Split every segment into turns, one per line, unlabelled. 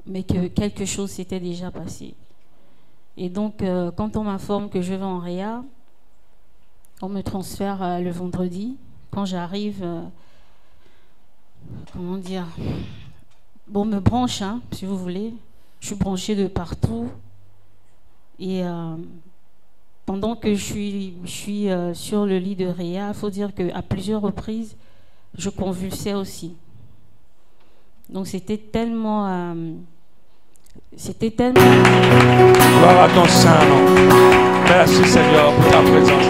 mais que quelque chose s'était déjà passé. Et donc, quand on m'informe que je vais en réa, on me transfère le vendredi. Quand j'arrive, comment dire, bon, on me branche, hein, si vous voulez. Je suis branchée de partout. Et pendant que je suis sur le lit de réa, il faut dire qu'à plusieurs reprises, je convulsais aussi. Donc c'était tellement...
Gloire à ton Saint-Nom. Merci Seigneur pour ta présence.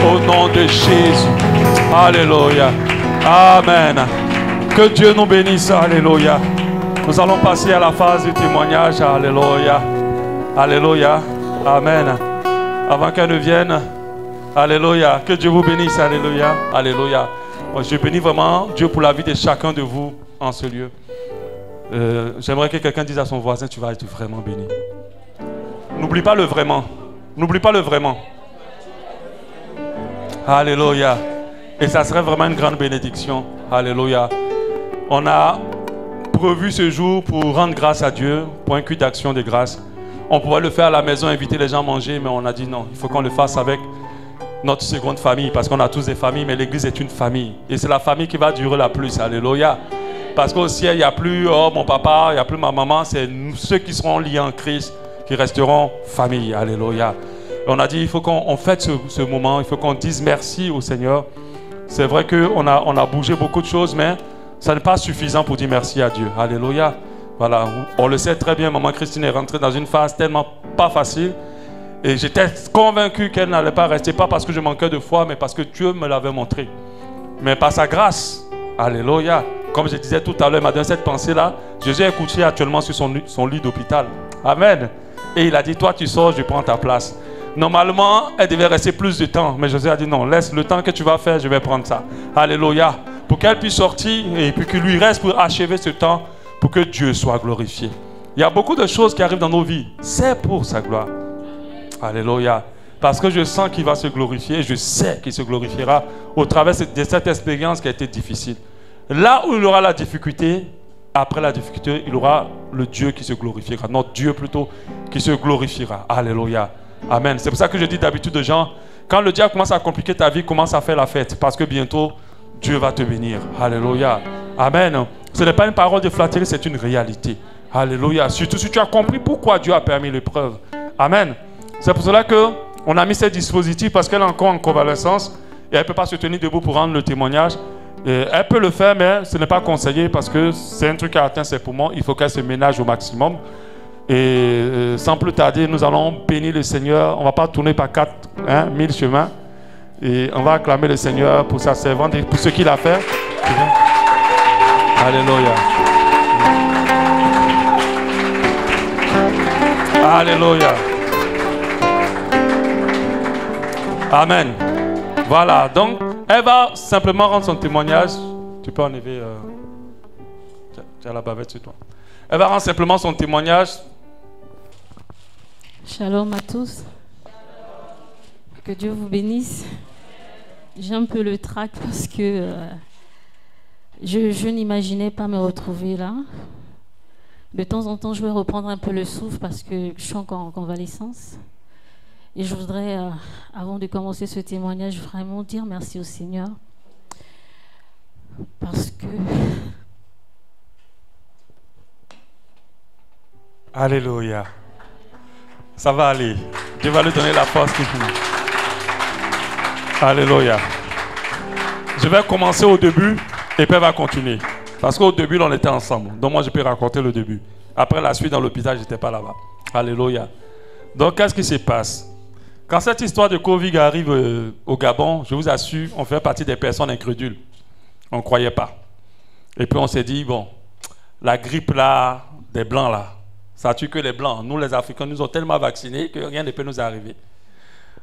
Au nom de Jésus. Alléluia. Amen. Que Dieu nous bénisse. Alléluia. Nous allons passer à la phase du témoignage. Alléluia. Alléluia. Amen. Avant qu'elle ne vienne. Alléluia. Que Dieu vous bénisse. Alléluia. Alléluia. Je bénis vraiment Dieu pour la vie de chacun de vous en ce lieu. J'aimerais que quelqu'un dise à son voisin, tu vas être vraiment béni. N'oublie pas le vraiment. N'oublie pas le vraiment. Alléluia. Et ça serait vraiment une grande bénédiction. Alléluia. On a prévu ce jour pour rendre grâce à Dieu, pour un culte d'action de grâce. On pourrait le faire à la maison, inviter les gens à manger, mais on a dit non, il faut qu'on le fasse avec notre seconde famille, parce qu'on a tous des familles, mais l'église est une famille. Et c'est la famille qui va durer la plus. Alléluia. Parce qu'au ciel, il n'y a plus mon papa, il n'y a plus ma maman, c'est ceux qui seront liés en Christ, qui resteront famille. Alléluia. Et on a dit, il faut qu'on fête ce moment, il faut qu'on dise merci au Seigneur. C'est vrai qu'on a bougé beaucoup de choses, mais ça n'est pas suffisant pour dire merci à Dieu. Alléluia. Voilà, on le sait très bien, maman Christine est rentrée dans une phase tellement pas facile. Et j'étais convaincu qu'elle n'allait pas rester, pas parce que je manquais de foi, mais parce que Dieu me l'avait montré. Mais par sa grâce, alléluia. Comme je disais tout à l'heure, il m'a donné cette pensée-là. Jésus est couché actuellement sur son lit d'hôpital. Amen. Et il a dit, toi tu sors, je prends ta place. Normalement, elle devait rester plus de temps. Mais Jésus a dit, non, laisse le temps que tu vas faire, je vais prendre ça. Alléluia. Pour qu'elle puisse sortir et puis qu'il lui reste pour achever ce temps, pour que Dieu soit glorifié. Il y a beaucoup de choses qui arrivent dans nos vies. C'est pour sa gloire. Alléluia. Parce que je sens qu'il va se glorifier. Je sais qu'il se glorifiera au travers de cette expérience qui a été difficile. Là où il aura la difficulté, après la difficulté, il aura le Dieu qui se glorifiera. Notre Dieu plutôt qui se glorifiera. Alléluia. Amen. C'est pour ça que je dis d'habitude aux gens, quand le diable commence à compliquer ta vie, commence à faire la fête. Parce que bientôt, Dieu va te bénir. Alléluia. Amen. Ce n'est pas une parole de flatterie, c'est une réalité. Alléluia. Surtout si tu as compris pourquoi Dieu a permis l'épreuve. Amen. C'est pour cela qu'on a mis ces dispositifs parce qu'elle est encore en convalescence et elle ne peut pas se tenir debout pour rendre le témoignage. Elle peut le faire, mais ce n'est pas conseillé parce que c'est un truc qui a atteint ses poumons. Il faut qu'elle se ménage au maximum. Et sans plus tarder, nous allons bénir le Seigneur. On ne va pas tourner par 4000 chemins. Et on va acclamer le Seigneur pour sa servante et pour ce qu'il a fait. Alléluia. Alléluia. Amen. Voilà, donc elle va simplement rendre son témoignage. Tu peux enlever... tu as la bavette sur toi. Elle va rendre simplement son témoignage.
Shalom à tous. Que Dieu vous bénisse. J'ai un peu le trac parce que je n'imaginais pas me retrouver là. De temps en temps, je vais reprendre un peu le souffle parce que je suis encore en convalescence. Et je voudrais, avant de commencer ce témoignage, vraiment dire merci au Seigneur. Parce que...
Alléluia. Ça va aller. Dieu va lui donner la force qu'il faut. Alléluia. Je vais commencer au début et puis elle va continuer. Parce qu'au début, on était ensemble. Donc moi, je peux raconter le début. Après la suite, dans l'hôpital, je n'étais pas là-bas. Alléluia. Donc, qu'est-ce qui se passe? Quand cette histoire de Covid arrive au Gabon, je vous assure, on fait partie des personnes incrédules. On ne croyait pas. Et puis on s'est dit, bon, la grippe là, des Blancs là, ça tue que les Blancs. Nous, les Africains, nous ont tellement vaccinés que rien ne peut nous arriver.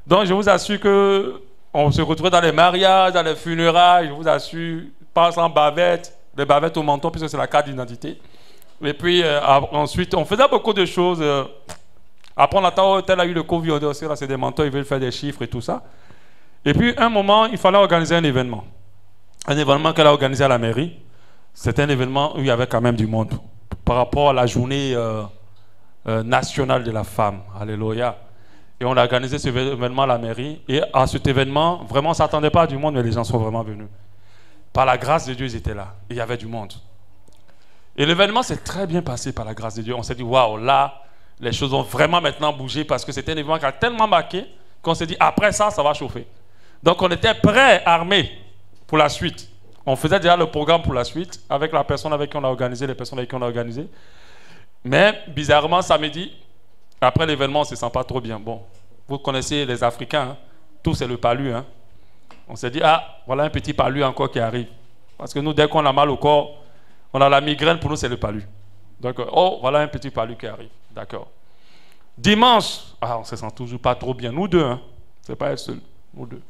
Donc je vous assure qu'on se retrouvait dans les mariages, dans les funérailles, je vous assure, pas sans bavette, des bavettes au menton, puisque c'est la carte d'identité. Et puis ensuite, on faisait beaucoup de choses. Après, on attend, tel a eu le Covid, aussi, là, c'est des mentors, ils veulent faire des chiffres et tout ça. Et puis, un moment, il fallait organiser un événement. Un événement qu'elle a organisé à la mairie. C'était un événement où il y avait quand même du monde. par rapport à la journée nationale de la femme. Alléluia. Et on a organisé cet événement à la mairie. Et à cet événement, vraiment, on ne s'attendait pas à du monde, mais les gens sont vraiment venus. Par la grâce de Dieu, ils étaient là. Et il y avait du monde. Et l'événement s'est très bien passé par la grâce de Dieu. On s'est dit, waouh, là, les choses ont vraiment maintenant bougé parce que c'était un événement qui a tellement marqué qu'on s'est dit, après ça, ça va chauffer. Donc, on était prêts, armés pour la suite. On faisait déjà le programme pour la suite avec la personne avec qui on a organisé, les personnes avec qui on a organisé. Mais, bizarrement, samedi, après l'événement, on ne se sent pas trop bien. Bon, vous connaissez les Africains, hein? Tout c'est le palu. Hein? On s'est dit, ah, voilà un petit palu encore qui arrive. Parce que nous, dès qu'on a mal au corps, on a la migraine, pour nous, c'est le palu. Donc, oh, voilà un petit palu qui arrive. D'accord. Dimanche, on ne se sent toujours pas trop bien. Nous deux, hein? Ce n'est pas elle seule, nous deux.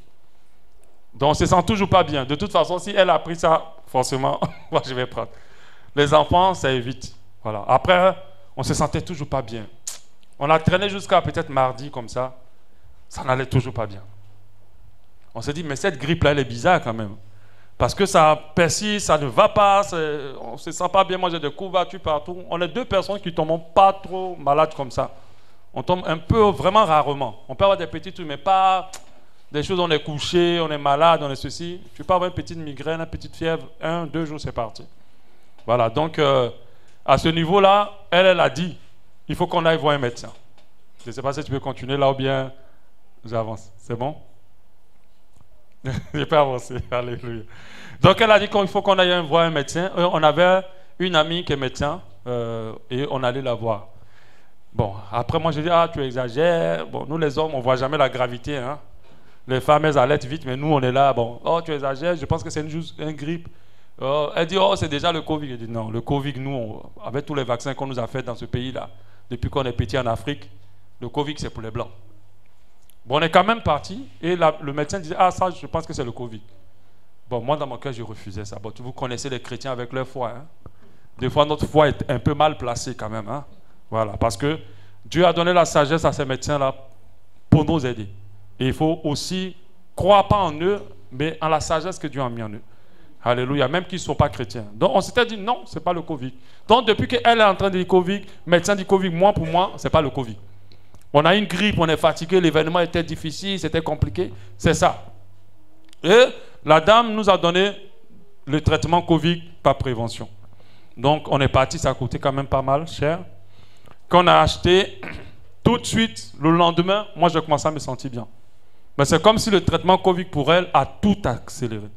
Donc, on ne se sent toujours pas bien. De toute façon, si elle a pris ça, forcément, moi, je vais prendre. Les enfants, ça évite. Voilà. Après, on ne se sentait toujours pas bien. On a traîné jusqu'à peut-être mardi, comme ça. Ça n'allait toujours pas bien. On s'est dit, mais cette grippe-là, elle est bizarre quand même. Parce que ça persiste, ça ne va pas, on ne se sent pas bien. Moi, j'ai des couvertures partout. On est deux personnes qui ne tombent pas trop malades comme ça. On tombe un peu, vraiment rarement. On peut avoir des petits trucs, mais pas des choses, on est couché, on est malade, on est ceci. Tu peux avoir une petite migraine, une petite fièvre, 1, 2 jours, c'est parti. Voilà, donc à ce niveau-là, elle a dit, il faut qu'on aille voir un médecin. Je ne sais pas si tu peux continuer là ou bien j'avance. C'est bon? Je peux avancer. Alléluia. Donc elle a dit qu'il faut qu'on aille voir un médecin. On avait une amie qui est médecin et on allait la voir. Bon, après moi j'ai dit, ah tu exagères. Bon, nous les hommes, on ne voit jamais la gravité. Hein? Les femmes, elles allaitent vite, mais nous on est là. Bon, oh tu exagères, je pense que c'est juste une grippe. Elle dit, oh c'est déjà le Covid. Je dis, non, le Covid, nous, avec tous les vaccins qu'on nous a fait dans ce pays-là, depuis qu'on est petit en Afrique, le Covid c'est pour les Blancs. Bon, on est quand même parti et le médecin disait, ah ça je pense que c'est le Covid. Bon, moi dans mon cœur je refusais ça. Bon, vous connaissez les chrétiens avec leur foi. Hein? Des fois notre foi est un peu mal placée quand même. Hein? Voilà, parce que Dieu a donné la sagesse à ces médecins-là pour nous aider. Et il faut aussi croire pas en eux, mais en la sagesse que Dieu a mis en eux. Alléluia, même qu'ils ne sont pas chrétiens. Donc on s'était dit, non, ce n'est pas le Covid. Donc depuis qu'elle est en train de dire Covid, médecin dit Covid, moi pour moi, ce n'est pas le Covid. On a une grippe, on est fatigué, l'événement était difficile, c'était compliqué, c'est ça. Et la dame nous a donné le traitement Covid par prévention. Donc on est parti, ça a coûté quand même pas mal cher. Qu'on a acheté, tout de suite, le lendemain, moi je commençais à me sentir bien. Mais c'est comme si le traitement Covid pour elle a tout accéléré.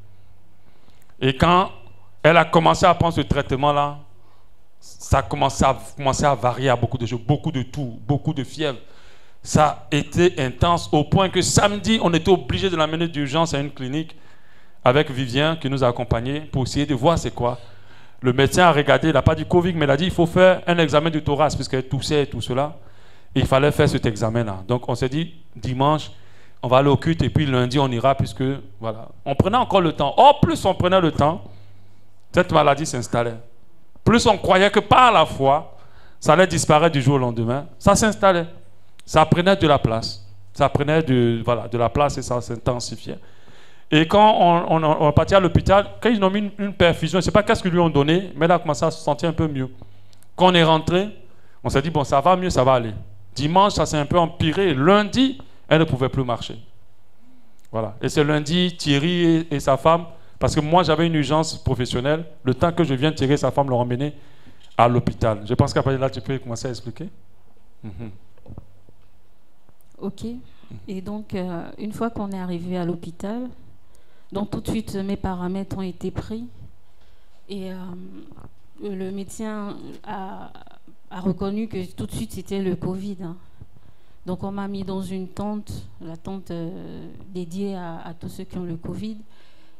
Et quand elle a commencé à prendre ce traitement-là, ça a commencé à varier à beaucoup de choses, beaucoup de toux, beaucoup de fièvre. Ça a été intense au point que samedi, on était obligé de l'amener d'urgence à une clinique avec Vivien qui nous a accompagnés pour essayer de voir c'est quoi. Le médecin a regardé, il n'a pas dit Covid, mais il a dit il faut faire un examen du thorax puisqu'elle toussait et tout cela. Et il fallait faire cet examen-là. Donc on s'est dit dimanche, on va aller au culte et puis lundi on ira puisque voilà. On prenait encore le temps. Oh, plus on prenait le temps, cette maladie s'installait. Plus on croyait que par la foi, ça allait disparaître du jour au lendemain, ça s'installait. Ça prenait de la place. Ça prenait de la place et ça s'intensifiait. Et quand on partit à l'hôpital, quand ils ont mis une perfusion, je ne sais pas qu'est-ce qu'ils lui ont donné, mais là, on a commencé à se sentir un peu mieux. Quand on est rentré, on s'est dit, bon, ça va mieux, ça va aller. Dimanche, ça s'est un peu empiré. Lundi, elle ne pouvait plus marcher. Voilà. Et c'est lundi, Thierry et sa femme, parce que moi, j'avais une urgence professionnelle. Le temps que je viens, Thierry et sa femme l'ont emmené à l'hôpital. Je pense qu'après là, tu peux commencer à expliquer.
Ok. Et donc, une fois qu'on est arrivé à l'hôpital, donc tout de suite, mes paramètres ont été pris. Et le médecin a reconnu que tout de suite, c'était le Covid. Hein. Donc, on m'a mis dans une tente, la tente dédiée à tous ceux qui ont le Covid.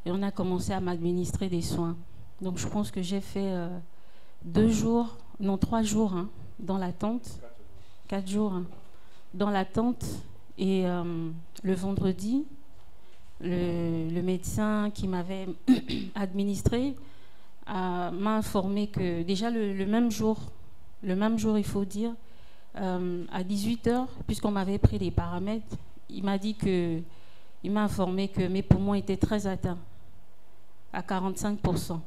Et on a commencé à m'administrer des soins. Donc, je pense que j'ai fait 3 jours hein, dans la tente. 4 jours. Hein, dans la tente et le vendredi, le médecin qui m'avait administré m'a informé que déjà le même jour, il faut dire, à 18h, puisqu'on m'avait pris les paramètres, il m'a informé que mes poumons étaient très atteints, à 45%.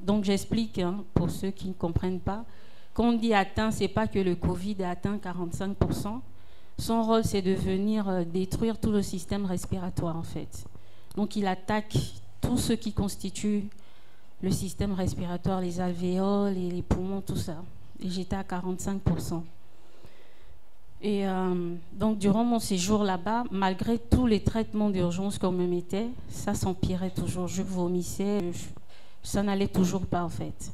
Donc j'explique, hein, pour ceux qui ne comprennent pas. Quand on dit atteint, ce n'est pas que le Covid a atteint 45%. Son rôle, c'est de venir détruire tout le système respiratoire, en fait. Donc il attaque tout ce qui constitue le système respiratoire, les alvéoles, les poumons, tout ça. Et j'étais à 45%. Et donc, durant mon séjour là-bas, malgré tous les traitements d'urgence qu'on me mettait, ça s'empirait toujours. Je vomissais, ça n'allait toujours pas, en fait.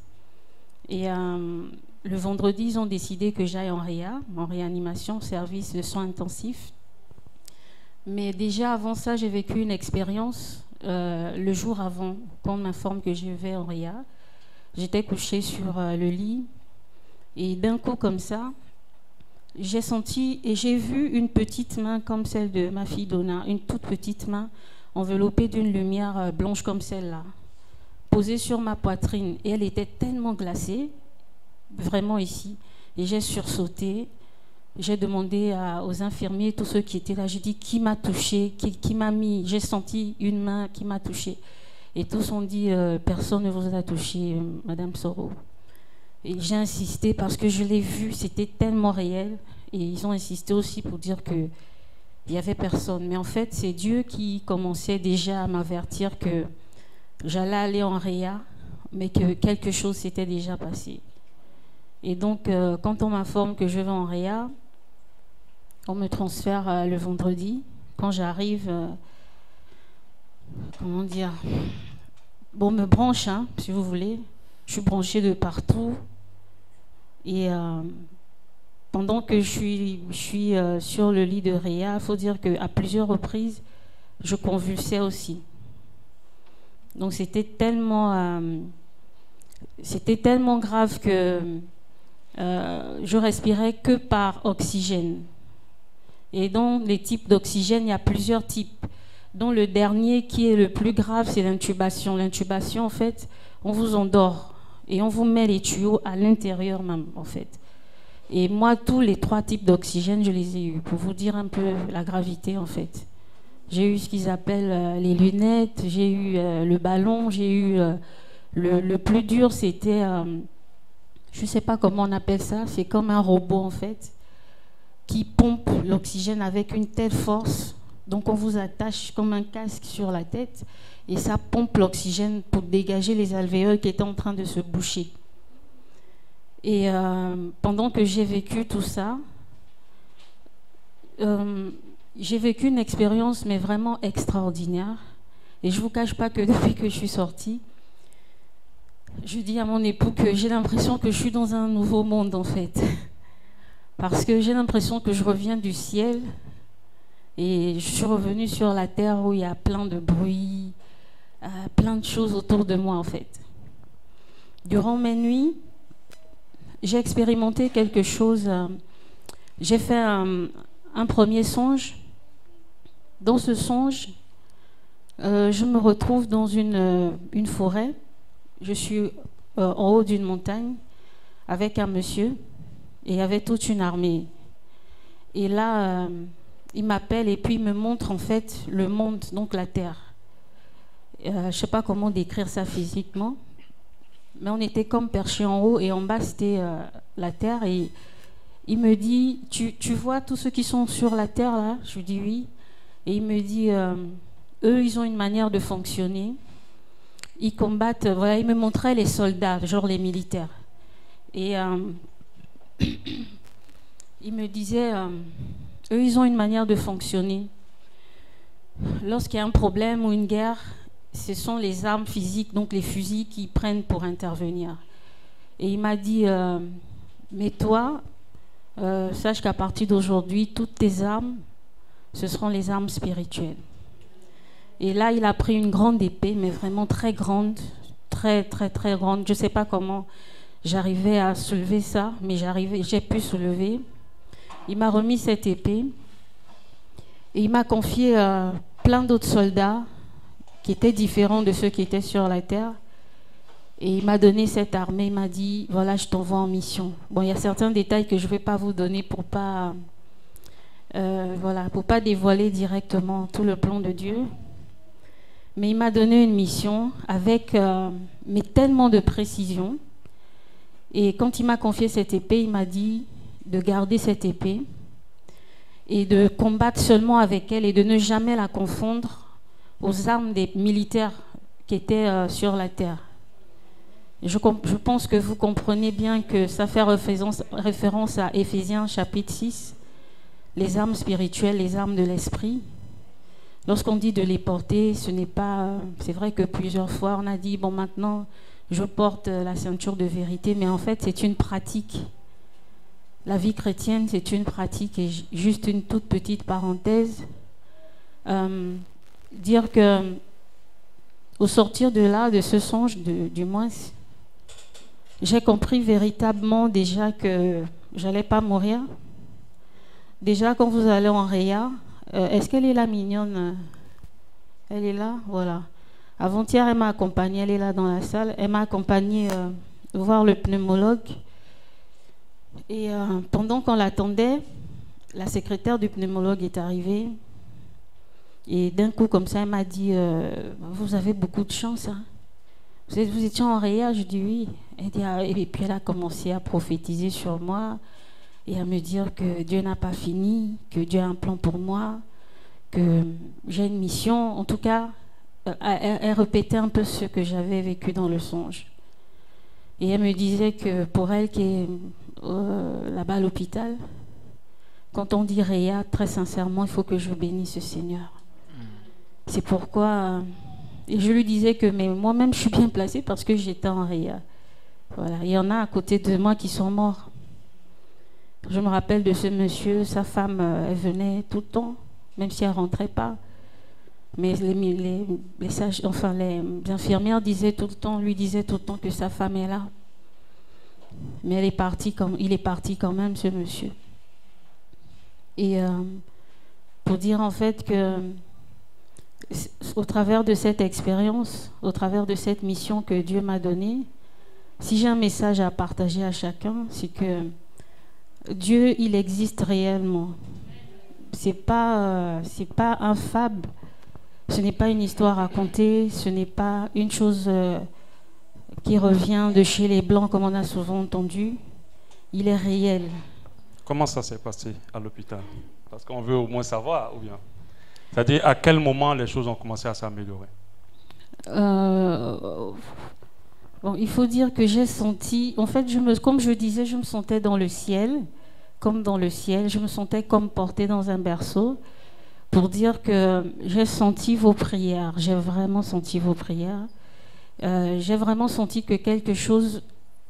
Et le vendredi, ils ont décidé que j'aille en réanimation, service de soins intensifs. Mais déjà, avant ça, j'ai vécu une expérience. Le jour avant, quand on m'informe que je vais en réa, j'étais couchée sur le lit. Et d'un coup, comme ça, j'ai senti et j'ai vu une petite main comme celle de ma fille Donna, une toute petite main enveloppée d'une lumière blanche comme celle-là, posée sur ma poitrine. Et elle était tellement glacée, vraiment ici. Et j'ai sursauté. J'ai demandé aux infirmiers, tous ceux qui étaient là, j'ai dit qui m'a touché, qui m'a mis. J'ai senti une main qui m'a touché. Et tous ont dit personne ne vous a touché, Madame Soro. Et j'ai insisté parce que je l'ai vu, c'était tellement réel. Et ils ont insisté aussi pour dire qu'il n'y avait personne. Mais en fait, c'est Dieu qui commençait déjà à m'avertir que j'allais aller en réa, mais que quelque chose s'était déjà passé. Et donc, quand on m'informe que je vais en réa, on me transfère le vendredi. Quand j'arrive, comment dire, bon, on me branche, hein, si vous voulez. Je suis branchée de partout. Et pendant que je suis sur le lit de réa, il faut dire qu'à plusieurs reprises, je convulsais aussi. Donc c'était tellement grave que je respirais que par oxygène. Et dans les types d'oxygène, il y a plusieurs types. Dont le dernier qui est le plus grave, c'est l'intubation. L'intubation, en fait, on vous endort. Et on vous met les tuyaux à l'intérieur même, en fait. Et moi, tous les 3 types d'oxygène, je les ai eus, pour vous dire un peu la gravité, en fait. J'ai eu ce qu'ils appellent les lunettes, j'ai eu le ballon, j'ai eu... le plus dur, c'était... je ne sais pas comment on appelle ça, c'est comme un robot, en fait, qui pompe l'oxygène avec une telle force. Donc, on vous attache comme un casque sur la tête et ça pompe l'oxygène pour dégager les alvéoles qui étaient en train de se boucher. Et pendant que j'ai vécu tout ça, j'ai vécu une expérience, mais vraiment extraordinaire. Et je ne vous cache pas que depuis que je suis sortie, je dis à mon époux que j'ai l'impression que je suis dans un nouveau monde, en fait. Parce que j'ai l'impression que je reviens du ciel et je suis revenue sur la terre où il y a plein de bruit, plein de choses autour de moi, en fait. Durant mes nuits, j'ai expérimenté quelque chose. J'ai fait un premier songe. Dans ce songe, je me retrouve dans une forêt. Je suis en haut d'une montagne avec un monsieur et il y avait toute une armée. Et là, il m'appelle et puis il me montre en fait le monde, donc la terre. Je ne sais pas comment décrire ça physiquement, mais on était comme perchés en haut et en bas c'était la terre. Et il me dit, tu vois tous ceux qui sont sur la terre là? Je lui dis oui. Et il me dit, eux ils ont une manière de fonctionner. Ils combattent, voilà, il me montrait les soldats, genre les militaires. Et il me disait, eux, ils ont une manière de fonctionner. Lorsqu'il y a un problème ou une guerre, ce sont les armes physiques, donc les fusils, qui prennent pour intervenir. Et il m'a dit, mais toi, sache qu'à partir d'aujourd'hui, toutes tes armes, ce seront les armes spirituelles. Et là, il a pris une grande épée, mais vraiment très grande, très, très, très grande. Je ne sais pas comment j'arrivais à soulever ça, mais j'ai pu soulever. Il m'a remis cette épée et il m'a confié plein d'autres soldats qui étaient différents de ceux qui étaient sur la terre. Et il m'a donné cette armée, il m'a dit, voilà, je t'envoie en mission. Bon, il y a certains détails que je ne vais pas vous donner pour pas dévoiler directement tout le plan de Dieu. Mais il m'a donné une mission avec mais tellement de précision. Et quand il m'a confié cette épée, il m'a dit de garder cette épée et de combattre seulement avec elle et de ne jamais la confondre aux armes des militaires qui étaient sur la terre. Je pense que vous comprenez bien que ça fait référence à Éphésiens chapitre 6, les armes spirituelles, les armes de l'esprit. Lorsqu'on dit de les porter, ce n'est pas... C'est vrai que plusieurs fois on a dit, bon maintenant je porte la ceinture de vérité, mais en fait c'est une pratique. La vie chrétienne, c'est une pratique. Et juste une toute petite parenthèse, dire que au sortir de là, de ce songe, du moins, j'ai compris véritablement déjà que j'allais pas mourir. Déjà, quand vous allez en Réa, est-ce qu'elle est là, mignonne? Elle est là, voilà. Avant-hier, elle m'a accompagnée, elle est là dans la salle. Elle m'a accompagnée voir le pneumologue. Et pendant qu'on l'attendait, la secrétaire du pneumologue est arrivée. Et d'un coup, comme ça, elle m'a dit vous avez beaucoup de chance. Hein. Vous étiez en Réa? Je dis oui. Elle dit, et puis elle a commencé à prophétiser sur moi et à me dire que Dieu n'a pas fini, que Dieu a un plan pour moi, que j'ai une mission. En tout cas, elle répétait un peu ce que j'avais vécu dans le songe. Et elle me disait que pour elle qui est là-bas à l'hôpital, quand on dit Réa, très sincèrement, il faut que je bénisse le Seigneur. C'est pourquoi... et je lui disais que mais moi-même, je suis bien placée parce que j'étais en Réa. Voilà. Il y en a à côté de moi qui sont morts. Je me rappelle de ce monsieur, sa femme, elle venait tout le temps, même si elle ne rentrait pas. Mais les infirmières disaient tout le temps, lui disaient tout le temps que sa femme est là. Mais il est parti quand même, ce monsieur. Et pour dire en fait que au travers de cette expérience, au travers de cette mission que Dieu m'a donnée, si j'ai un message à partager à chacun, c'est que Dieu, il existe réellement. C'est pas un fable, ce n'est pas une histoire racontée, ce n'est pas une chose qui revient de chez les Blancs comme on a souvent entendu. Il est réel.
Comment ça s'est passé à l'hôpital? Parce qu'on veut au moins savoir, ou bien? C'est-à-dire, à quel moment les choses ont commencé à s'améliorer?
Bon, il faut dire que j'ai senti... En fait, comme je disais, je me sentais dans le ciel, comme dans le ciel. Je me sentais comme portée dans un berceau pour dire que j'ai senti vos prières. J'ai vraiment senti vos prières. J'ai vraiment senti que quelque chose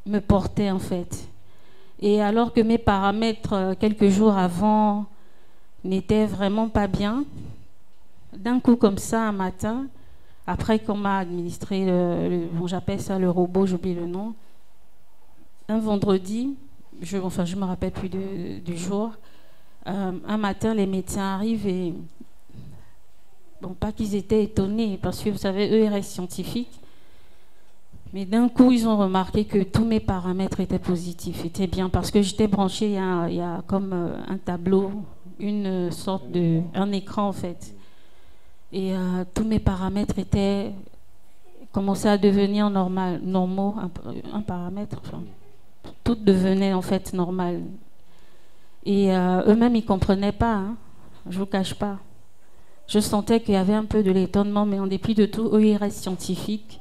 me portait, en fait. Et alors que mes paramètres, quelques jours avant, n'étaient vraiment pas bien... D'un coup, comme ça, un matin, après qu'on m'a administré, j'appelle ça le robot, j'oublie le nom, un vendredi, je me rappelle plus du jour, un matin, les médecins arrivent et, bon, pas qu'ils étaient étonnés, parce que vous savez, eux, ils restent scientifiques, mais d'un coup, ils ont remarqué que tous mes paramètres étaient positifs, étaient bien, parce que j'étais branchée, il y a comme un tableau, une sorte un écran en fait. Et tous mes paramètres commençaient à devenir normaux, un paramètre, enfin, tout devenait en fait normal. Et eux-mêmes, ils ne comprenaient pas, hein, je ne vous cache pas. Je sentais qu'il y avait un peu de l'étonnement, mais en dépit de tout, eux, ils restent scientifiques.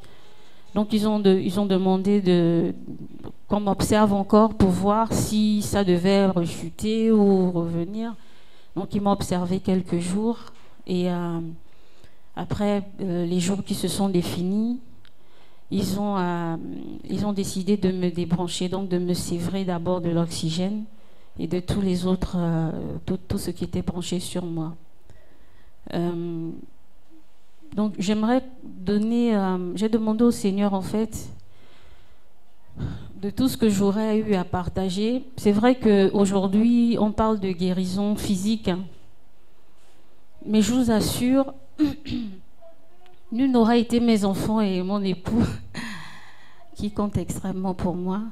Donc, ils ont demandé qu'on m'observe encore pour voir si ça devait rechuter ou revenir. Donc, ils m'ont observé quelques jours. Et après, les jours qui se sont définis, ils ont décidé de me débrancher, donc de me sévrer d'abord de l'oxygène et de tous les autres, tout ce qui était branché sur moi. Donc j'aimerais j'ai demandé au Seigneur en fait, de tout ce que j'aurais eu à partager. C'est vrai qu'aujourd'hui, on parle de guérison physique, hein, mais je vous assure, nul n'aura été mes enfants et mon époux, qui compte extrêmement pour moi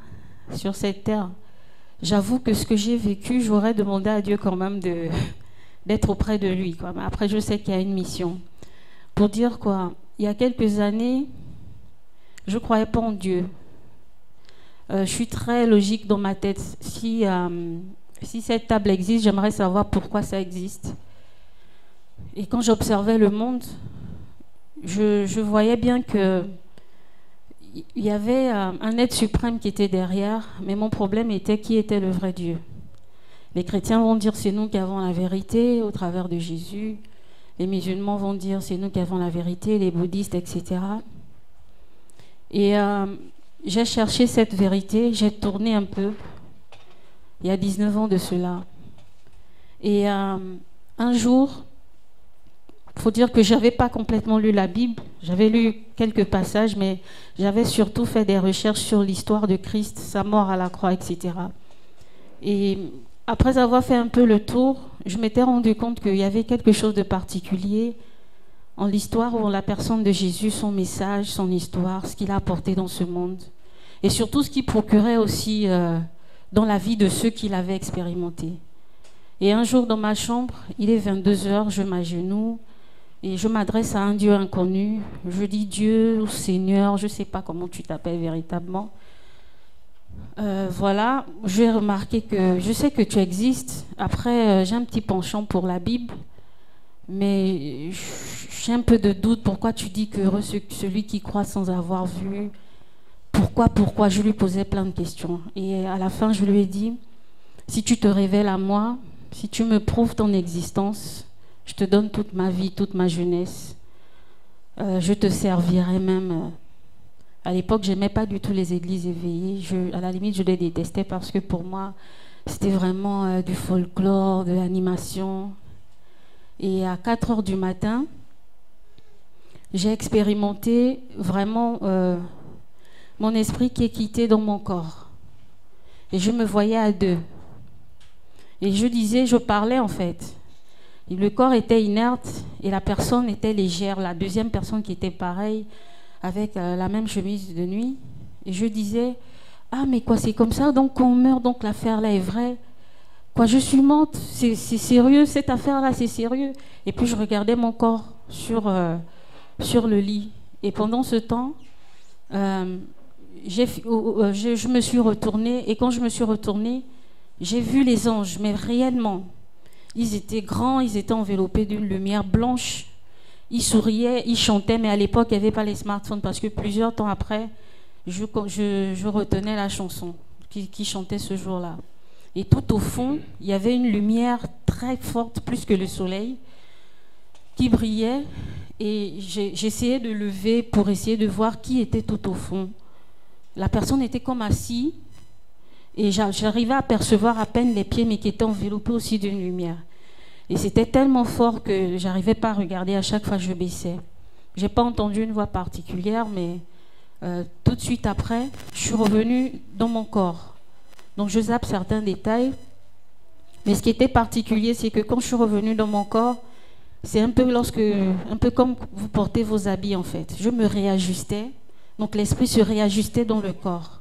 sur cette terre. J'avoue que ce que j'ai vécu, j'aurais demandé à Dieu quand même d'être auprès de lui, quoi. Mais après, je sais qu'il y a une mission. Pour dire quoi, il y a quelques années, je ne croyais pas en Dieu. Je suis très logique dans ma tête. Si cette table existe, j'aimerais savoir pourquoi ça existe. Et quand j'observais le monde, je voyais bien que il y avait un être suprême qui était derrière, mais mon problème était qui était le vrai Dieu. Les chrétiens vont dire c'est nous qui avons la vérité au travers de Jésus. Les musulmans vont dire c'est nous qui avons la vérité, les bouddhistes, etc. Et j'ai cherché cette vérité, j'ai tourné un peu, il y a 19 ans de cela. Et un jour, il faut dire que je n'avais pas complètement lu la Bible, j'avais lu quelques passages, mais j'avais surtout fait des recherches sur l'histoire de Christ, sa mort à la croix, etc. Et après avoir fait un peu le tour, je m'étais rendu compte qu'il y avait quelque chose de particulier en l'histoire ou en la personne de Jésus, son message, son histoire, ce qu'il a apporté dans ce monde. Et surtout ce qu'il procurait aussi dans la vie de ceux qui l'avaient expérimenté. Et un jour dans ma chambre, il est 22h, je m'agenouille et je m'adresse à un Dieu inconnu. Je dis Dieu ou Seigneur, je ne sais pas comment tu t'appelles véritablement. Voilà, j'ai remarqué que je sais que tu existes. Après, j'ai un petit penchant pour la Bible, mais j'ai un peu de doute. Pourquoi tu dis que heureux celui qui croit sans avoir vu? Pourquoi? Je lui posais plein de questions. Et à la fin, je lui ai dit, si tu te révèles à moi, si tu me prouves ton existence, je te donne toute ma vie, toute ma jeunesse. Je te servirai même. À l'époque, je n'aimais pas du tout les églises éveillées. À la limite, je les détestais parce que pour moi, c'était vraiment du folklore, de l'animation. Et à 4 heures du matin, j'ai expérimenté vraiment mon esprit qui est quitté dans mon corps. Et je me voyais à deux. Et je parlais en fait. Et le corps était inerte et la personne était légère. La deuxième personne qui était pareille, avec la même chemise de nuit. Et je disais, ah mais quoi, c'est comme ça, donc on meurt, donc l'affaire là est vraie. Quoi, je suis morte, c'est sérieux, cette affaire là c'est sérieux. Et puis je regardais mon corps sur le lit. Et pendant ce temps, je me suis retournée. Et quand je me suis retournée, j'ai vu les anges, mais réellement. Ils étaient grands, ils étaient enveloppés d'une lumière blanche. Ils souriaient, ils chantaient, mais à l'époque, il n'y avait pas les smartphones parce que plusieurs temps après, je retenais la chanson qui chantait ce jour-là. Et tout au fond, il y avait une lumière très forte, plus que le soleil, qui brillait. Et j'essayais de lever pour essayer de voir qui était tout au fond. La personne était comme assise et j'arrivais à apercevoir à peine les pieds, mais qui étaient enveloppés aussi d'une lumière. Et c'était tellement fort que je n'arrivais pas à regarder à chaque fois que je baissais. Je n'ai pas entendu une voix particulière, mais tout de suite après, je suis revenue dans mon corps. Donc je zappe certains détails. Mais ce qui était particulier, c'est que quand je suis revenue dans mon corps, c'est un peu comme vous portez vos habits en fait. Je me réajustais, donc l'esprit se réajustait dans le corps.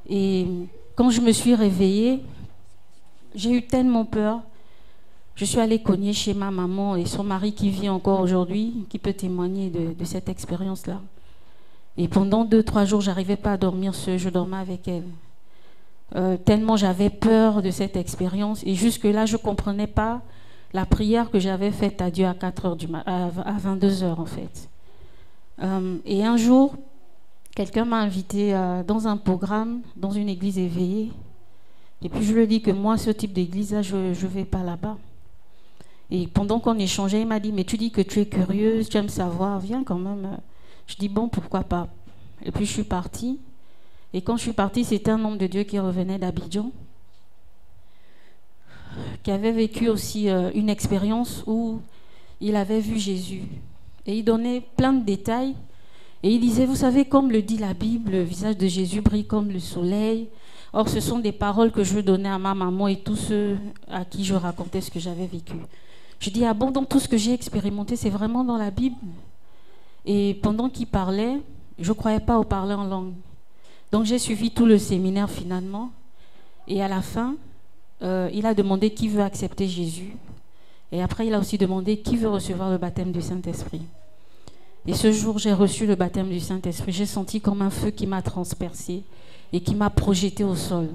Et quand je me suis réveillée, j'ai eu tellement peur. Je suis allée cogner chez ma maman et son mari qui vit encore aujourd'hui, qui peut témoigner de cette expérience-là. Et pendant 2-3 jours, je n'arrivais pas à dormir seule, je dormais avec elle. Tellement j'avais peur de cette expérience. Et jusque-là, je ne comprenais pas la prière que j'avais faite à Dieu à 22h en fait. Et un jour, quelqu'un m'a invité dans un programme, dans une église éveillée. Et puis je lui ai dit que moi, ce type d'église-là, je ne vais pas là-bas. Et pendant qu'on échangeait, il m'a dit, mais tu dis que tu es curieuse, tu aimes savoir, viens quand même. Je dis, bon, pourquoi pas. Et puis je suis partie. Et quand je suis partie, c'était un homme de Dieu qui revenait d'Abidjan, qui avait vécu aussi une expérience où il avait vu Jésus. Et il donnait plein de détails. Et il disait, vous savez, comme le dit la Bible, le visage de Jésus brille comme le soleil. Or, ce sont des paroles que je donnais à ma maman et tous ceux à qui je racontais ce que j'avais vécu. Je dis, ah bon, donc tout ce que j'ai expérimenté, c'est vraiment dans la Bible? Et pendant qu'il parlait, je ne croyais pas au parler en langue. Donc j'ai suivi tout le séminaire finalement. Et à la fin, il a demandé qui veut accepter Jésus. Et après, il a aussi demandé qui veut recevoir le baptême du Saint-Esprit. Et ce jour, j'ai reçu le baptême du Saint-Esprit. J'ai senti comme un feu qui m'a transpercé et qui m'a projeté au sol.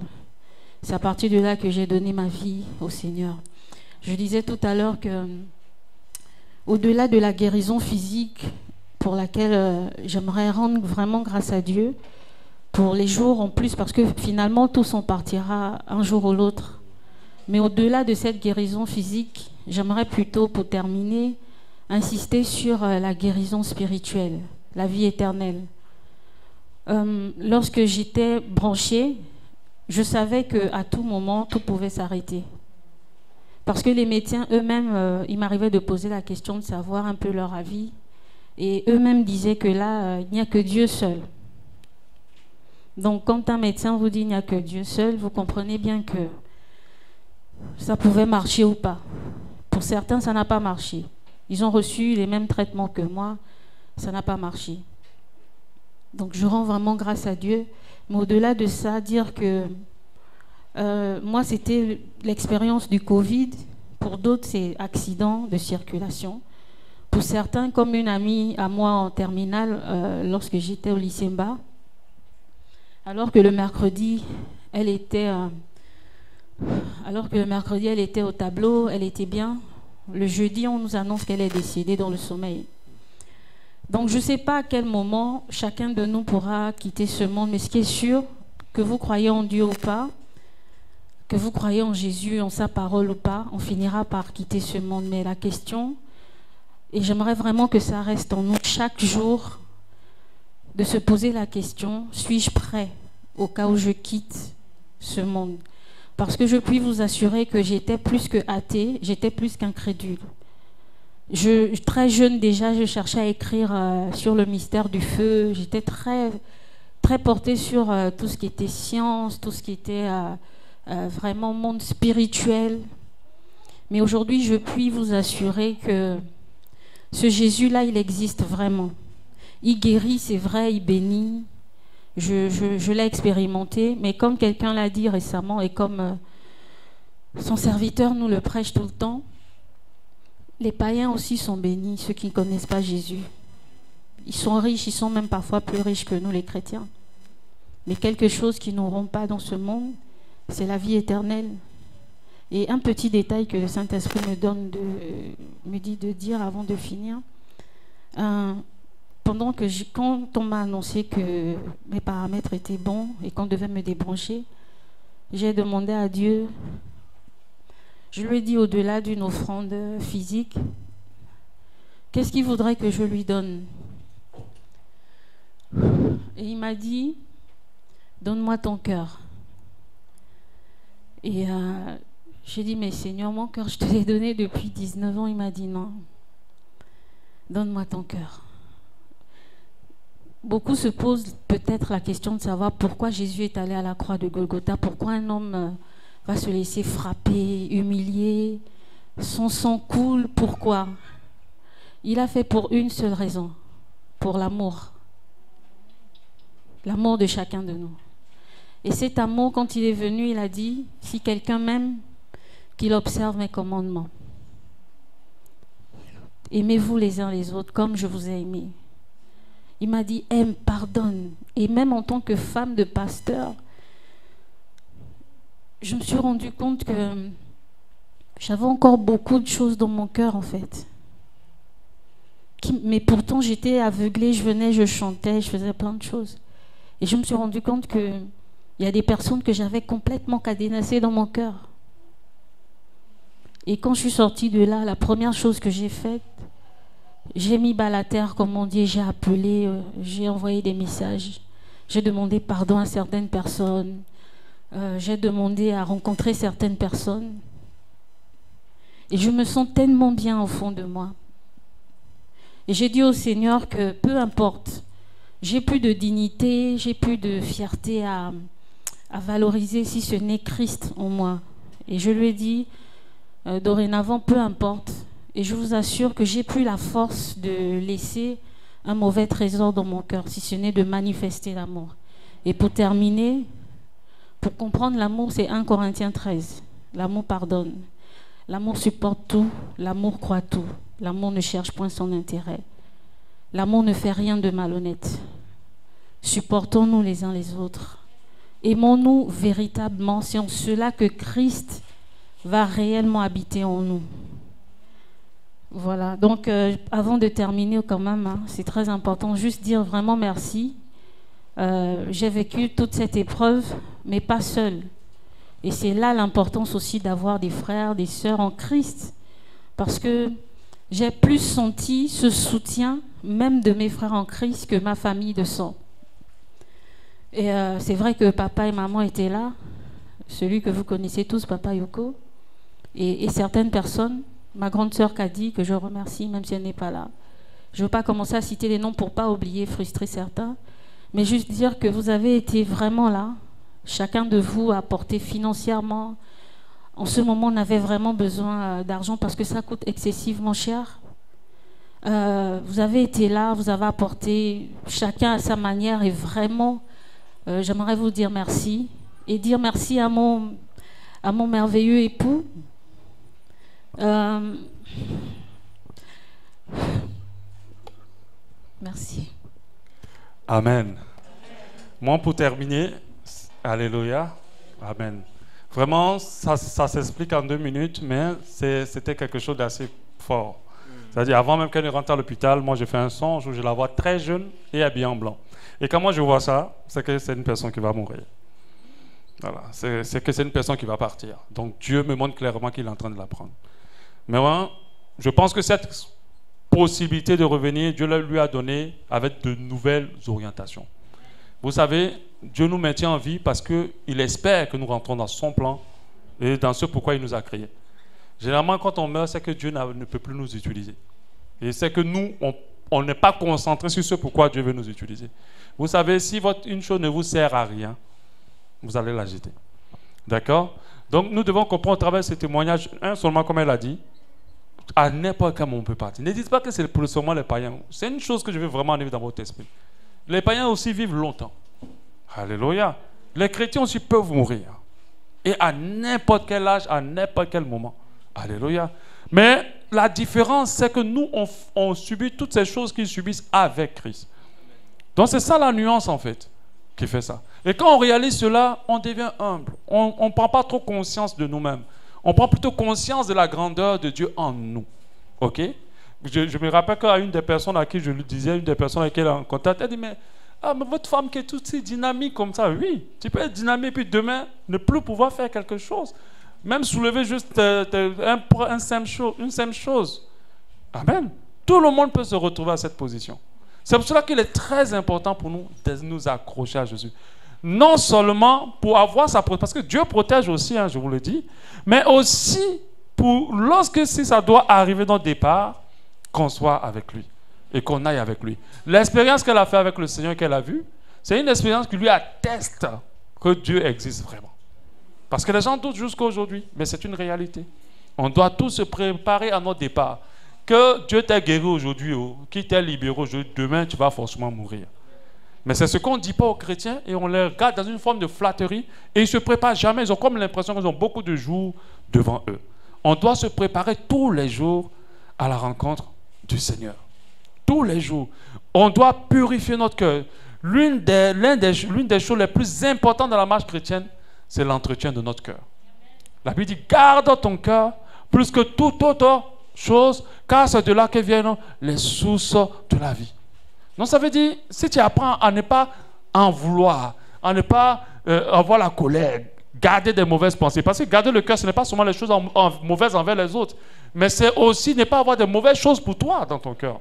C'est à partir de là que j'ai donné ma vie au Seigneur. Je disais tout à l'heure que, au-delà de la guérison physique pour laquelle j'aimerais rendre vraiment grâce à Dieu, pour les jours en plus, parce que finalement, tous on partira un jour ou l'autre. Mais au-delà de cette guérison physique, j'aimerais plutôt, pour terminer, insister sur la guérison spirituelle, la vie éternelle. Lorsque j'étais branchée, je savais qu'à tout moment, tout pouvait s'arrêter. Parce que les médecins eux-mêmes, il m'arrivait de poser la question de savoir un peu leur avis. Et eux-mêmes disaient que là, il n'y a que Dieu seul. Donc quand un médecin vous dit qu'il n'y a que Dieu seul, vous comprenez bien que ça pouvait marcher ou pas. Pour certains, ça n'a pas marché. Ils ont reçu les mêmes traitements que moi, ça n'a pas marché. Donc je rends vraiment grâce à Dieu. Mais au-delà de ça, dire que moi, c'était l'expérience du Covid. Pour d'autres, c'est accident de circulation. Pour certains, comme une amie à moi en terminale, lorsque j'étais au lycée Mba, alors que le mercredi, elle était au tableau, elle était bien. Le jeudi, on nous annonce qu'elle est décédée dans le sommeil. Donc, je ne sais pas à quel moment chacun de nous pourra quitter ce monde, mais ce qui est sûr, que vous croyez en Dieu ou pas, que vous croyez en Jésus, en sa parole ou pas, on finira par quitter ce monde. Mais la question, et j'aimerais vraiment que ça reste en nous chaque jour, de se poser la question, suis-je prêt au cas où je quitte ce monde? Parce que je puis vous assurer que j'étais plus que athée, j'étais plus qu'incrédule. Très jeune déjà, je cherchais à écrire sur le mystère du feu. J'étais très, très portée sur tout ce qui était science, tout ce qui était vraiment monde spirituel. Mais aujourd'hui, je puis vous assurer que ce Jésus-là, il existe vraiment. Il guérit, c'est vrai, il bénit. Je l'ai expérimenté, mais comme quelqu'un l'a dit récemment et comme son serviteur nous le prêche tout le temps, les païens aussi sont bénis, ceux qui ne connaissent pas Jésus. Ils sont riches, ils sont même parfois plus riches que nous les chrétiens. Mais quelque chose qu'ils n'auront pas dans ce monde, c'est la vie éternelle. Et un petit détail que le Saint-Esprit me dit de dire avant de finir. Quand on m'a annoncé que mes paramètres étaient bons et qu'on devait me débrancher, j'ai demandé à Dieu, je lui ai dit au-delà d'une offrande physique, qu'est-ce qu'il voudrait que je lui donne? Et il m'a dit, donne-moi ton cœur. Et j'ai dit, mais Seigneur, mon cœur, je te l'ai donné depuis 19 ans. Il m'a dit, non, donne-moi ton cœur. Beaucoup se posent peut-être la question de savoir pourquoi Jésus est allé à la croix de Golgotha, pourquoi un homme va se laisser frapper, humilier, son sang coule, pourquoi? Il a fait pour une seule raison, pour l'amour. L'amour de chacun de nous. Et cet amour, quand il est venu, il a dit, si quelqu'un m'aime, qu'il observe mes commandements. Aimez-vous les uns les autres comme je vous ai aimé. Il m'a dit, aime, pardonne. Et même en tant que femme de pasteur, je me suis rendu compte que j'avais encore beaucoup de choses dans mon cœur, en fait. Mais pourtant, j'étais aveuglée, je venais, je chantais, je faisais plein de choses. Et je me suis rendu compte qu'il y a des personnes que j'avais complètement cadenassées dans mon cœur. Et quand je suis sortie de là, la première chose que j'ai faite, j'ai mis bas la terre, comme on dit, j'ai appelé, j'ai envoyé des messages, j'ai demandé pardon à certaines personnes, j'ai demandé à rencontrer certaines personnes. Et je me sens tellement bien au fond de moi. Et j'ai dit au Seigneur que peu importe, j'ai plus de dignité, j'ai plus de fierté à valoriser si ce n'est Christ en moi. Et je lui ai dit, dorénavant, peu importe. Et je vous assure que j'ai plus la force de laisser un mauvais trésor dans mon cœur, si ce n'est de manifester l'amour. Et pour terminer, pour comprendre l'amour, c'est 1 Corinthiens 13. L'amour pardonne. L'amour supporte tout. L'amour croit tout. L'amour ne cherche point son intérêt. L'amour ne fait rien de malhonnête. Supportons-nous les uns les autres. Aimons-nous véritablement. C'est en cela que Christ va réellement habiter en nous. Voilà. Donc, avant de terminer quand même, hein, c'est très important, juste dire vraiment merci. J'ai vécu toute cette épreuve, mais pas seule. Et c'est là l'importance aussi d'avoir des frères, des sœurs en Christ. Parce que j'ai plus senti ce soutien, même de mes frères en Christ, que ma famille de sang. Et c'est vrai que papa et maman étaient là, celui que vous connaissez tous, Papa Yoko, et certaines personnes, ma grande sœur Kadi, que je remercie, même si elle n'est pas là. Je ne veux pas commencer à citer les noms pour ne pas oublier, frustrer certains, mais juste dire que vous avez été vraiment là. Chacun de vous a apporté financièrement. En ce moment, on avait vraiment besoin d'argent parce que ça coûte excessivement cher. Vous avez été là, vous avez apporté, chacun à sa manière, et vraiment, j'aimerais vous dire merci. Et dire merci à mon merveilleux époux. Merci.
Amen. Moi, pour terminer, alléluia, amen. Vraiment, ça s'explique en 2 minutes, mais c'était quelque chose d'assez fort. C'est-à-dire, avant même qu'elle ne rentre à l'hôpital, moi, j'ai fait un songe où je la vois très jeune et habillée en blanc. Et quand moi, je vois ça, c'est que c'est une personne qui va mourir. Voilà, c'est que c'est une personne qui va partir. Donc, Dieu me montre clairement qu'il est en train de la prendre. Mais moi, je pense que cette possibilité de revenir, Dieu lui a donné avec de nouvelles orientations. Vous savez, Dieu nous maintient en vie parce qu'il espère que nous rentrons dans son plan et dans ce pourquoi il nous a créés. Généralement, quand on meurt, c'est que Dieu ne peut plus nous utiliser. Et c'est que nous, on n'est pas concentré sur ce pourquoi Dieu veut nous utiliser. Vous savez, si une chose ne vous sert à rien, vous allez la jeter. D'accord? Donc, nous devons comprendre au travers de ce témoignage, seulement comme elle a dit, à n'importe quel moment on peut partir. Ne dites pas que c'est seulement les païens. C'est une chose que je veux vraiment enlever dans votre esprit. Les païens aussi vivent longtemps. Alléluia. Les chrétiens aussi peuvent mourir. Et à n'importe quel âge, à n'importe quel moment. Alléluia. Mais la différence, c'est que nous, on subit toutes ces choses qu'ils subissent avec Christ. Donc c'est ça la nuance en fait, qui fait ça. Et quand on réalise cela, on devient humble. On ne prend pas trop conscience de nous-mêmes. On prend plutôt conscience de la grandeur de Dieu en nous. Ok? Je me rappelle qu'à une des personnes à qui je lui disais, une des personnes avec qui elle est en contact, elle dit, mais votre femme qui est toute si dynamique comme ça, oui, tu peux être dynamique, puis demain, ne plus pouvoir faire quelque chose. Même soulever juste une simple chose. Amen. Tout le monde peut se retrouver à cette position. C'est pour cela qu'il est très important pour nous de nous accrocher à Jésus. Non seulement pour avoir sa protection, parce que Dieu protège aussi, hein, je vous le dis, mais aussi pour lorsque si ça doit arriver dans le départ, qu'on soit avec lui et qu'on aille avec lui. L'expérience qu'elle a fait avec le Seigneur qu'elle a vue, c'est une expérience qui lui atteste que Dieu existe vraiment. Parce que les gens doutent jusqu'à aujourd'hui, mais c'est une réalité. On doit tous se préparer à notre départ. Que Dieu t'a guéri aujourd'hui, qu'il t'a libéré aujourd'hui, demain tu vas forcément mourir. Mais c'est ce qu'on ne dit pas aux chrétiens et on les regarde dans une forme de flatterie et ils ne se préparent jamais. Ils ont comme l'impression qu'ils ont beaucoup de jours devant eux. On doit se préparer tous les jours à la rencontre du Seigneur. Tous les jours. On doit purifier notre cœur. L'une des choses les plus importantes dans la marche chrétienne, c'est l'entretien de notre cœur. La Bible dit, garde ton cœur plus que toute autre chose, car c'est de là que viennent les sources de la vie. Donc ça veut dire, si tu apprends à ne pas en vouloir, à ne pas avoir la colère, garder des mauvaises pensées, parce que garder le cœur, ce n'est pas seulement les choses mauvaises envers les autres, mais c'est aussi ne pas avoir de mauvaises choses pour toi dans ton cœur.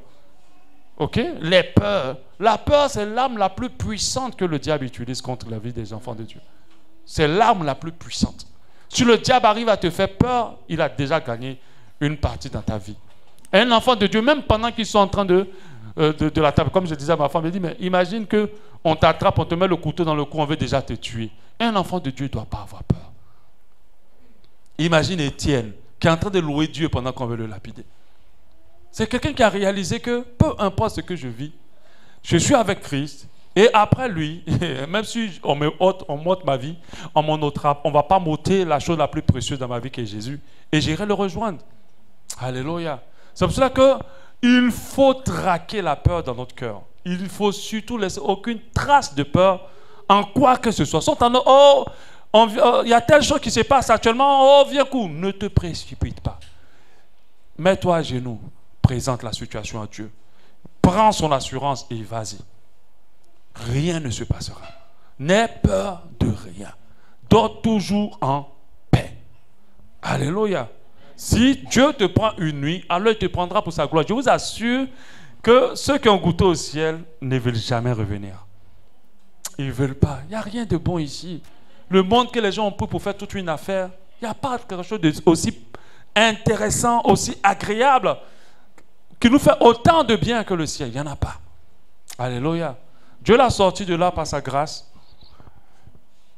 Ok? Les peurs. La peur, c'est l'arme la plus puissante que le diable utilise contre la vie des enfants de Dieu. C'est l'arme la plus puissante. Si le diable arrive à te faire peur, il a déjà gagné une partie dans ta vie. Et un enfant de Dieu, même pendant qu'ils sont en train de la table, comme je disais à ma femme, elle dit, mais imagine qu'on t'attrape, on te met le couteau dans le cou, on veut déjà te tuer. Un enfant de Dieu ne doit pas avoir peur. Imagine Étienne, qui est en train de louer Dieu pendant qu'on veut le lapider. C'est quelqu'un qui a réalisé que, peu importe ce que je vis, je suis avec Christ, et après lui, même si on m'ôte ma vie, on ne va pas m'ôter la chose la plus précieuse dans ma vie qui est Jésus, et j'irai le rejoindre. Alléluia. C'est pour cela que Il faut traquer la peur dans notre cœur. Il faut surtout laisser aucune trace de peur en quoi que ce soit. Oh, il y a telle chose qui se passe actuellement. Oh, viens coup. Ne te précipite pas. Mets-toi à genoux. Présente la situation à Dieu. Prends son assurance et vas-y. Rien ne se passera. N'aie peur de rien. Dors toujours en paix. Alléluia. Si Dieu te prend une nuit, alors il te prendra pour sa gloire. Je vous assure que ceux qui ont goûté au ciel ne veulent jamais revenir. Ils ne veulent pas. Il n'y a rien de bon ici. Le monde que les gens ont pris pour faire toute une affaire, il n'y a pas quelque chose d'aussi intéressant, aussi agréable, qui nous fait autant de bien que le ciel. Il n'y en a pas. Alléluia. Dieu l'a sorti de là par sa grâce.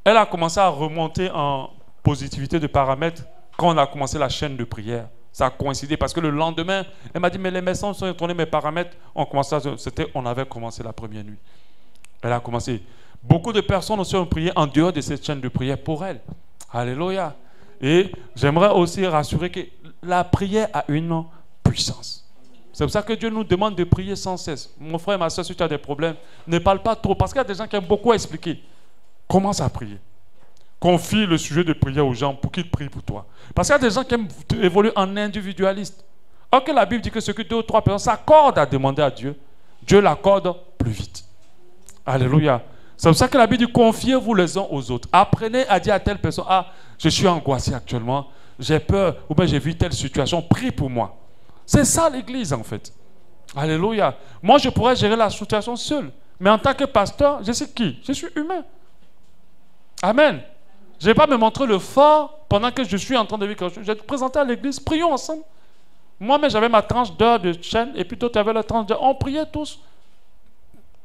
Elle a commencé à remonter en positivité de paramètres quand on a commencé la chaîne de prière. Ça a coïncidé parce que le lendemain, elle m'a dit, mais les messages sont retournés, mes paramètres ont commencé on avait commencé la première nuit. Elle a commencé. Beaucoup de personnes aussi ont prié en dehors de cette chaîne de prière pour elle. Alléluia. Et j'aimerais aussi rassurer que la prière a une puissance. C'est pour ça que Dieu nous demande de prier sans cesse. Mon frère et ma soeur, si tu as des problèmes, ne parle pas trop. Parce qu'il y a des gens qui aiment beaucoup expliquer. Commence à prier. Confie le sujet de prière aux gens pour qu'ils prient pour toi. Parce qu'il y a des gens qui aiment évoluer en individualiste. Or que la Bible dit que ce que 2 ou 3 personnes s'accordent à demander à Dieu, Dieu l'accorde plus vite. Alléluia. C'est pour ça que la Bible dit, confiez-vous les uns aux autres. Apprenez à dire à telle personne, ah, je suis angoissé actuellement, j'ai peur, ou bien j'ai vu telle situation, prie pour moi. C'est ça l'église en fait. Alléluia. Moi je pourrais gérer la situation seul. Mais en tant que pasteur, je sais qui? Je suis humain. Amen. Je ne vais pas me montrer le fort pendant que je suis en train de vivre quelque chose. Je vais te présenter à l'église, prions ensemble. Moi-même j'avais ma tranche d'heure de chaîne et puis toi tu avais la tranche d'heure. On priait tous.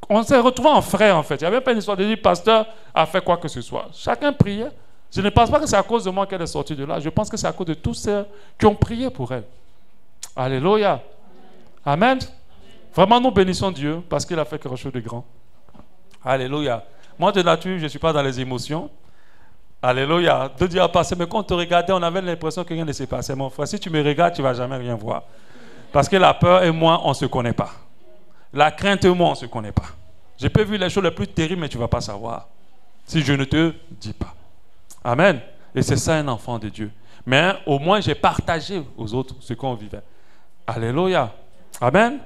On s'est retrouvés en frères en fait. Il n'y avait pas une histoire de dire pasteur a fait quoi que ce soit. Chacun priait. Je ne pense pas que c'est à cause de moi qu'elle est sortie de là. Je pense que c'est à cause de tous ceux qui ont prié pour elle. Alléluia. Amen. Vraiment, nous bénissons Dieu parce qu'il a fait quelque chose de grand. Alléluia. Moi, de nature, je ne suis pas dans les émotions. Alléluia. De Dieu a passé, mais quand on te regardait, on avait l'impression que rien ne s'est passé. Mon frère, si tu me regardes, tu ne vas jamais rien voir. Parce que la peur et moi, on ne se connaît pas. La crainte et moi, on ne se connaît pas. Je peux vivre les choses les plus terribles, mais tu ne vas pas savoir. Si je ne te dis pas. Amen. Et c'est ça un enfant de Dieu. Mais au moins, j'ai partagé aux autres ce qu'on vivait. Alléluia. Amen.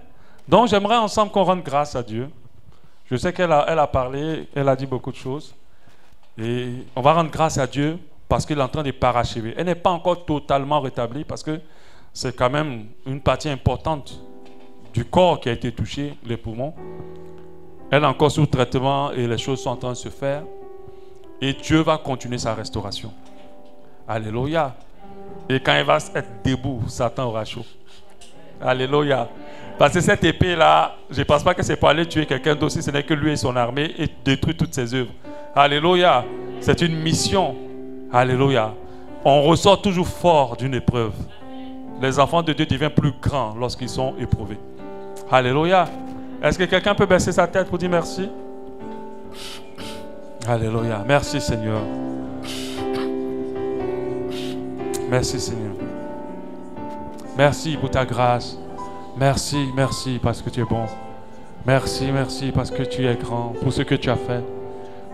Donc, j'aimerais ensemble qu'on rende grâce à Dieu. Je sais qu'elle a parlé, elle a dit beaucoup de choses. Et on va rendre grâce à Dieu parce qu'il est en train de parachever. Elle n'est pas encore totalement rétablie parce que c'est quand même une partie importante du corps qui a été touché, les poumons. Elle est encore sous traitement et les choses sont en train de se faire. Et Dieu va continuer sa restauration. Alléluia. Et quand elle va être debout, Satan aura chaud. Alléluia. Parce que cette épée-là, je ne pense pas que c'est pour aller tuer quelqu'un d'autre, si ce n'est que lui et son armée et détruire toutes ses œuvres. Alléluia. C'est une mission. Alléluia. On ressort toujours fort d'une épreuve. Les enfants de Dieu deviennent plus grands lorsqu'ils sont éprouvés. Alléluia. Est-ce que quelqu'un peut baisser sa tête pour dire merci? Alléluia. Merci Seigneur. Merci Seigneur. Merci pour ta grâce. Merci, merci parce que tu es bon. Merci, merci parce que tu es grand pour ce que tu as fait.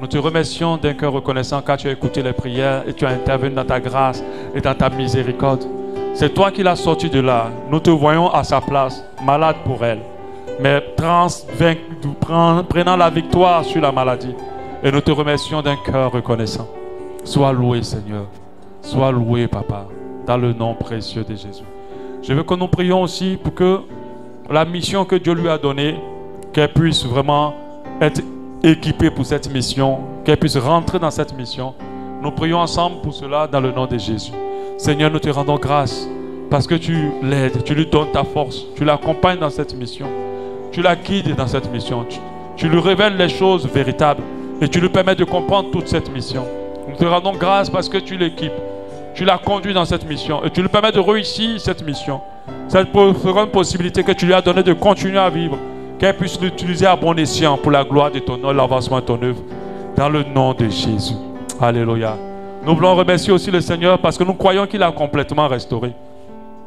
Nous te remercions d'un cœur reconnaissant car tu as écouté les prières et tu as intervenu dans ta grâce et dans ta miséricorde. C'est toi qui l'as sorti de là. Nous te voyons à sa place, malade pour elle, mais prenant la victoire sur la maladie. Et nous te remercions d'un cœur reconnaissant. Sois loué, Seigneur. Sois loué, Papa, dans le nom précieux de Jésus. Je veux que nous prions aussi pour que la mission que Dieu lui a donnée, qu'elle puisse vraiment être équipée pour cette mission, qu'elle puisse rentrer dans cette mission. Nous prions ensemble pour cela dans le nom de Jésus. Seigneur, nous te rendons grâce parce que tu l'aides, tu lui donnes ta force, tu l'accompagnes dans cette mission, tu la guides dans cette mission, tu lui révèles les choses véritables et tu lui permets de comprendre toute cette mission. Nous te rendons grâce parce que tu l'équipes, tu la conduis dans cette mission et tu lui permets de réussir cette mission. Cette grande possibilité que tu lui as donnée de continuer à vivre, qu'elle puisse l'utiliser à bon escient pour la gloire de ton nom, l'avancement de ton œuvre, dans le nom de Jésus. Alléluia. Nous voulons remercier aussi le Seigneur parce que nous croyons qu'il a complètement restauré.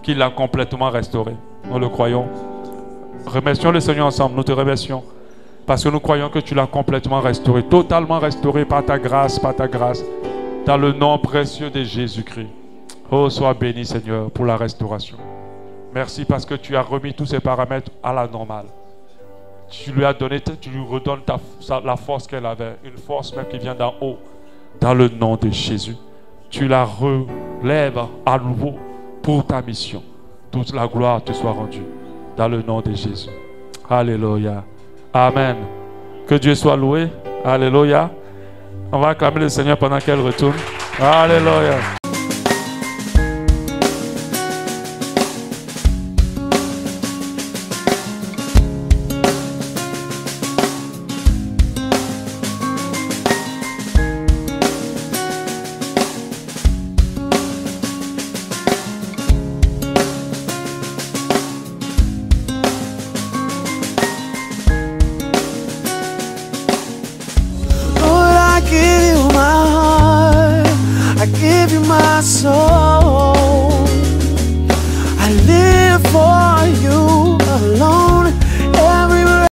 Qu'il l'a complètement restauré. Nous le croyons. Remercions le Seigneur ensemble, nous te remercions. Parce que nous croyons que tu l'as complètement restauré, totalement restauré par ta grâce, dans le nom précieux de Jésus-Christ. Oh, sois béni Seigneur pour la restauration. Merci parce que tu as remis tous ces paramètres à la normale. Tu lui as donné, tu lui redonnes la force qu'elle avait, une force même qui vient d'en haut, dans le nom de Jésus. Tu la relèves à nouveau pour ta mission. Toute la gloire te soit rendue dans le nom de Jésus. Alléluia. Amen. Que Dieu soit loué. Alléluia. On va acclamer le Seigneur pendant qu'elle retourne. Alléluia.
Soul, I live for you.